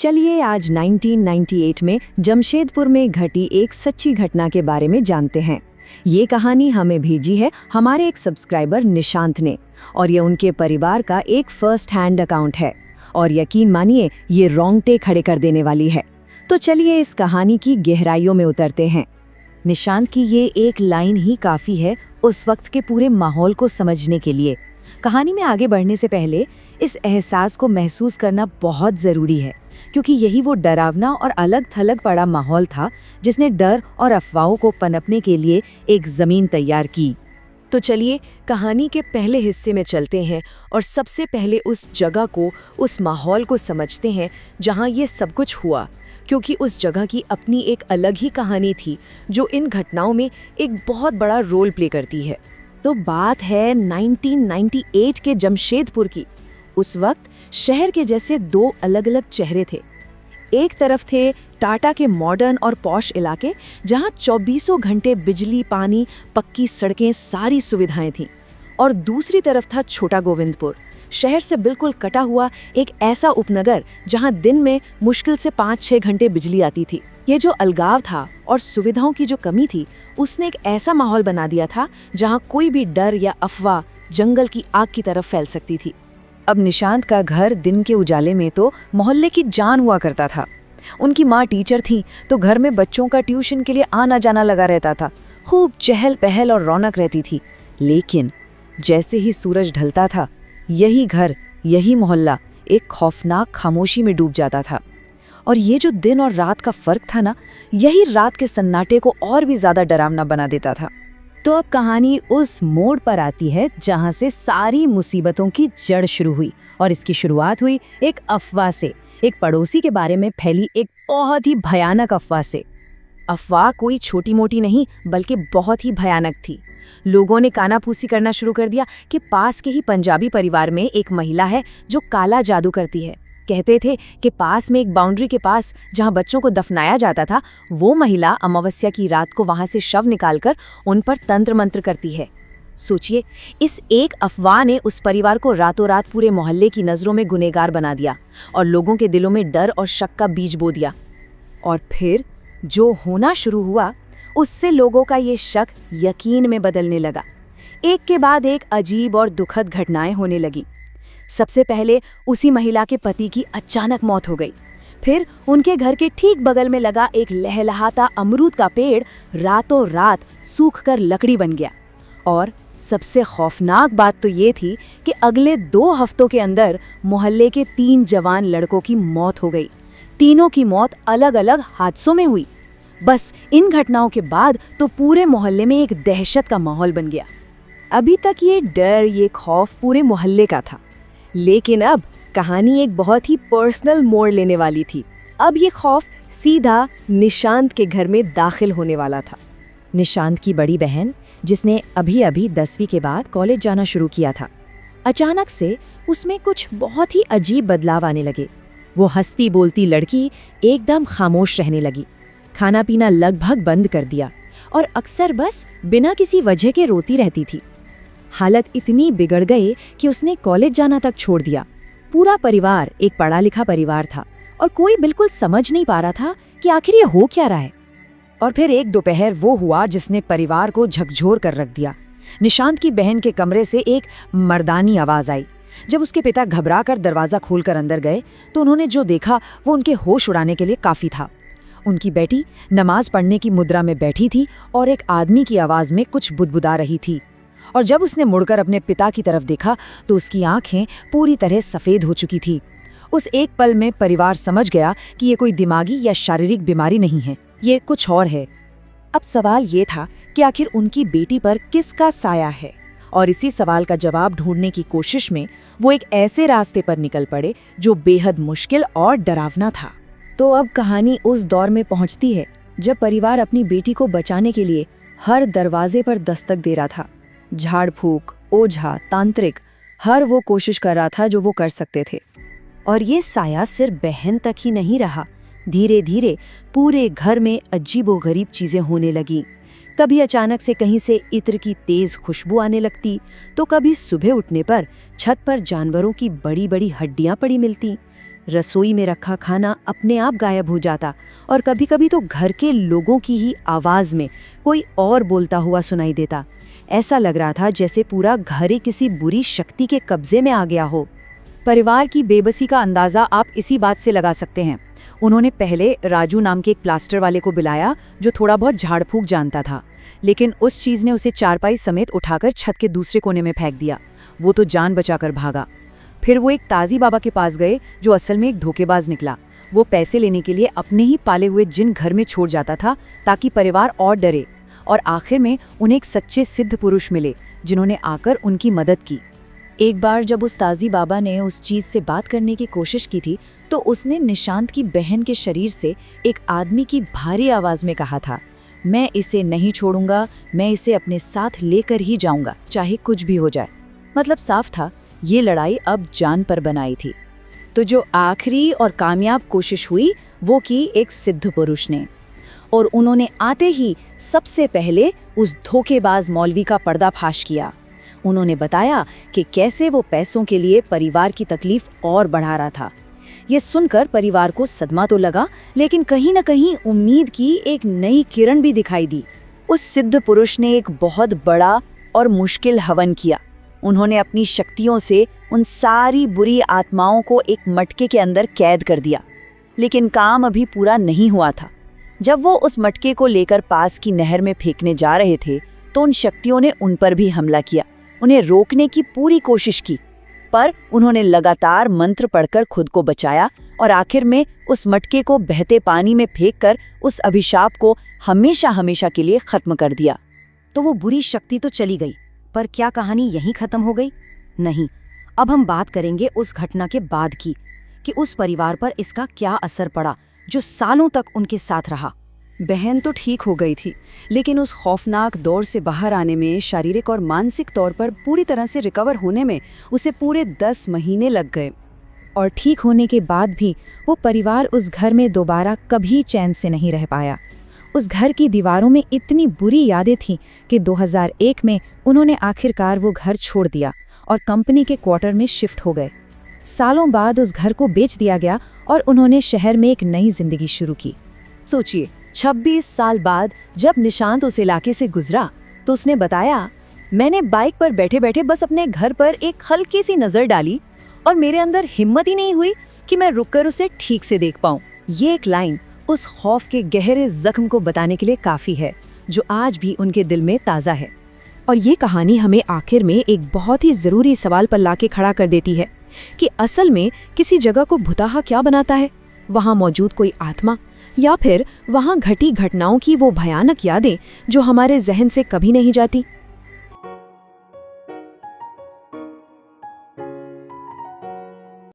चलिए आज 1998 में जमशेदपुर में घटी एक सच्ची घटना के बारे में जानते हैं। ये कहानी हमें भेजी है हमारे एक सब्सक्राइबर निशांत ने और ये उनके परिवार का एक फर्स्ट हैंड अकाउंट है और यकीन मानिए ये रोंगटे खड़े कर देने वाली है। तो चलिए इस कहानी की गहराइयों में उतरते हैं। निशांत की ये एक लाइन ही काफ़ी है उस वक्त के पूरे माहौल को समझने के लिए। कहानी में आगे बढ़ने से पहले इस एहसास को महसूस करना बहुत ज़रूरी है, क्योंकि यही वो डरावना और अलग थलग पड़ा माहौल था जिसने डर और अफवाहों को पनपने के लिए एक ज़मीन तैयार की। तो चलिए कहानी के पहले हिस्से में चलते हैं और सबसे पहले उस जगह को, उस माहौल को समझते हैं जहाँ ये सब कुछ हुआ, क्योंकि उस जगह की अपनी एक अलग ही कहानी थी जो इन घटनाओं में एक बहुत बड़ा रोल प्ले करती है। तो बात है 1998 के जमशेदपुर की। उस वक्त शहर के जैसे दो अलग अलग चेहरे थे। एक तरफ थे टाटा के मॉडर्न और पॉश इलाके जहां 24 घंटे बिजली, पानी, पक्की सड़कें, सारी सुविधाएं थीं, और दूसरी तरफ था छोटा गोविंदपुर, शहर से बिल्कुल कटा हुआ एक ऐसा उपनगर जहां दिन में मुश्किल से 5-6 घंटे बिजली आती थी। ये जो अलगाव था और सुविधाओं की जो कमी थी, उसने एक ऐसा माहौल बना दिया था जहां कोई भी डर या अफवाह जंगल की आग की तरफ फैल सकती थी। अब निशांत का घर दिन के उजाले में तो मोहल्ले की जान हुआ करता था। उनकी माँ टीचर थी तो घर में बच्चों का ट्यूशन के लिए आना जाना लगा रहता था। खूब चहल पहल और रौनक रहती थी। लेकिन जैसे ही सूरज ढलता था, यही घर, यही मोहल्ला एक खौफनाक खामोशी में डूब जाता था। और ये जो दिन और रात का फर्क था ना, यही रात के सन्नाटे को और भी ज्यादा डरावना बना देता था। तो अब कहानी उस मोड़ पर आती है जहां से सारी मुसीबतों की जड़ शुरू हुई, और इसकी शुरुआत हुई एक अफवाह से, एक पड़ोसी के बारे में फैली एक बहुत ही भयानक अफवाह से। अफवाह कोई छोटी मोटी नहीं बल्कि बहुत ही भयानक थी। लोगों ने कानाफूसी करना शुरू कर दिया कि पास के ही पंजाबी परिवार में एक महिला है जो काला जादू करती है। कहते थे कि पास में एक बाउंड्री के पास जहां बच्चों को दफनाया जाता था, वो महिला अमावस्या की रात को वहां से शव निकालकर उन पर तंत्र मंत्र करती है। सोचिए, इस एक अफवाह ने उस परिवार को रातों रात पूरे मोहल्ले की नज़रों में गुनहगार बना दिया और लोगों के दिलों में डर और शक का बीज बो दिया। और फिर जो होना शुरू हुआ, उससे लोगों का ये शक यकीन में बदलने लगा। एक के बाद एक अजीब और दुखद घटनाएं होने लगी। सबसे पहले उसी महिला के पति की अचानक मौत हो गई। फिर उनके घर के ठीक बगल में लगा एक लहलहाता अमरूद का पेड़ रातों रात सूखकर लकड़ी बन गया। और सबसे खौफनाक बात तो ये थी कि अगले 2 हफ्तों के अंदर मोहल्ले के 3 जवान लड़कों की मौत हो गई। तीनों की मौत अलग अलग हादसों में हुई। बस इन घटनाओं के बाद तो पूरे मोहल्ले में एक दहशत का माहौल बन गया। अभी तक ये डर, ये खौफ पूरे मोहल्ले का था, लेकिन अब कहानी एक बहुत ही पर्सनल मोड़ लेने वाली थी। अब ये खौफ सीधा निशांत के घर में दाखिल होने वाला था। निशांत की बड़ी बहन, जिसने अभी अभी 10वीं के बाद कॉलेज जाना शुरू किया था, अचानक से उसमें कुछ बहुत ही अजीब बदलाव आने लगे। वो हंसती बोलती लड़की एकदम खामोश रहने लगी, खाना पीना लगभग बंद कर दिया और अक्सर बस बिना किसी वजह के रोती रहती थी। हालत इतनी बिगड़ गई कि उसने कॉलेज जाना तक छोड़ दिया। पूरा परिवार एक पढ़ा लिखा परिवार था और कोई बिल्कुल समझ नहीं पा रहा था कि आखिर ये हो क्या रहा है। और फिर एक दोपहर वो हुआ जिसने परिवार को झकझोर कर रख दिया। निशांत की बहन के कमरे से एक मर्दानी आवाज आई। जब उसके पिता घबरा कर दरवाजा खोलकर अंदर गए तो उन्होंने जो देखा वो उनके होश उड़ाने के लिए काफी था। उनकी बेटी नमाज पढ़ने की मुद्रा में बैठी थी और एक आदमी की आवाज में कुछ बुदबुदा रही थी। और जब उसने मुड़कर अपने पिता की तरफ देखा तो उसकी आंखें पूरी तरह सफेद हो चुकी थी। उस एक पल में परिवार समझ गया कि ये कोई दिमागी या शारीरिक बीमारी नहीं है, ये कुछ और है। अब सवाल ये था कि आखिर उनकी बेटी पर किसका साया है, और इसी सवाल का जवाब ढूंढने की कोशिश में वो एक ऐसे रास्ते पर निकल पड़े जो बेहद मुश्किल और डरावना था। तो अब कहानी उस दौर में पहुंचती है जब परिवार अपनी बेटी को बचाने के लिए हर दरवाजे पर दस्तक दे रहा था। झाड़ फूक, ओझा, तांत्रिक, हर वो कोशिश कर रहा था जो वो कर सकते थे। और ये साया सिर्फ बहन तक ही नहीं रहा। धीरे धीरे पूरे घर में अजीबोगरीब चीजें होने लगीं। कभी अचानक से कहीं से इत्र की तेज खुशबू आने लगती, तो कभी सुबह उठने पर छत पर जानवरों की बड़ी बड़ी हड्डियां पड़ी मिलती। रसोई में रखा खाना अपने आप गायब हो जाता और कभी-कभी तो घर के लोगों की ही आवाज़ में कोई और बोलता हुआ सुनाई देता। ऐसा लग रहा था जैसे पूरा घर ही किसी बुरी शक्ति के कब्जे में आ गया हो। परिवार की बेबसी का अंदाज़ा आप इसी बात से लगा सकते हैं। उन्होंने पहले राजू नाम के एक प्लास्टर वाले को बुलाया जो थोड़ा बहुत झाड़ फूक जानता था, लेकिन उस चीज़ ने उसे चारपाई समेत उठाकर छत के दूसरे कोने में फेंक दिया। वो तो जान बचाकर भागा। फिर वो एक ताजी बाबा के पास गए जो असल में एक धोखेबाज निकला। वो पैसे लेने के लिए अपने ही पाले हुए जिन घर में छोड़ जाता था ताकि परिवार और डरे, और आखिर में उन्हें एक सच्चे सिद्ध पुरुष मिले जिन्होंने आकर उनकी मदद की। एक बार जब उस ताजी बाबा ने उस चीज़ से बात करने की कोशिश की थी तो उसने निशांत की बहन के शरीर से एक आदमी की भारी आवाज़ में कहा था, मैं इसे नहीं छोड़ूंगा, मैं इसे अपने साथ लेकर ही जाऊंगा, चाहे कुछ भी हो जाए। मतलब साफ था, ये लड़ाई अब जान पर बनाई थी। तो जो आखिरी और कामयाब कोशिश हुई वो की एक सिद्ध पुरुष ने, और उन्होंने आते ही सबसे पहले उस धोखेबाज मौलवी का पर्दाफाश किया। उन्होंने बताया कि कैसे वो पैसों के लिए परिवार की तकलीफ और बढ़ा रहा था। ये सुनकर परिवार को सदमा तो लगा, लेकिन कहीं न कहीं उम्मीद की एक नई किरण भी दिखाई दी। उस सिद्ध पुरुष ने एक बहुत बड़ा और मुश्किल हवन किया। उन्होंने अपनी शक्तियों से उन सारी बुरी आत्माओं को एक मटके के अंदर कैद कर दिया, लेकिन काम अभी पूरा नहीं हुआ था। जब वो उस मटके को लेकर पास की नहर में फेंकने जा रहे थे तो उन शक्तियों ने उन पर भी हमला किया। उन्हें रोकने की पूरी कोशिश की, पर उन्होंने लगातार मंत्र पढ़कर खुद को बचाया और आखिर में उस मटके को बहते पानी में फेंककर उस अभिशाप को हमेशा हमेशा के लिए खत्म कर दिया। तो वो बुरी शक्ति तो चली गई, पर क्या कहानी यहीं खत्म हो गई? नहीं, अब हम बात करेंगे उस घटना के बाद की, कि उस परिवार पर इसका क्या असर पड़ा जो सालों तक उनके साथ रहा। बहन तो ठीक हो गई थी, लेकिन उस खौफनाक दौर से बाहर आने में, शारीरिक और मानसिक तौर पर पूरी तरह से रिकवर होने में उसे पूरे 10 महीने लग गए। और ठीक होने के बाद भी वो परिवार उस घर में दोबारा कभी चैन से नहीं रह पाया। उस घर की दीवारों में इतनी बुरी यादें थीं कि 2001 में उन्होंने आखिरकार वो घर छोड़ दिया और कंपनी के क्वार्टर में शिफ्ट हो गए। सालों बाद उस घर को बेच दिया गया और उन्होंने शहर में एक नई जिंदगी शुरू की। सोचिए, 26 साल बाद जब निशांत उस इलाके से गुजरा तो उसने बताया, मैंने बाइक पर बैठे बैठे बस अपने घर पर एक हल्की सी नज़र डाली और मेरे अंदर हिम्मत ही नहीं हुई कि मैं रुककर उसे ठीक से देख पाऊं। ये एक लाइन उस खौफ के गहरे जख्म को बताने के लिए काफ़ी है जो आज भी उनके दिल में ताज़ा है। और ये कहानी हमें आखिर में एक बहुत ही ज़रूरी सवाल पर लाके खड़ा कर देती है कि असल में किसी जगह को भुताहा क्या बनाता है? वहाँ मौजूद कोई आत्मा, या फिर वहाँ घटी घटनाओं की वो भयानक यादें जो हमारे जहन से कभी नहीं जाती।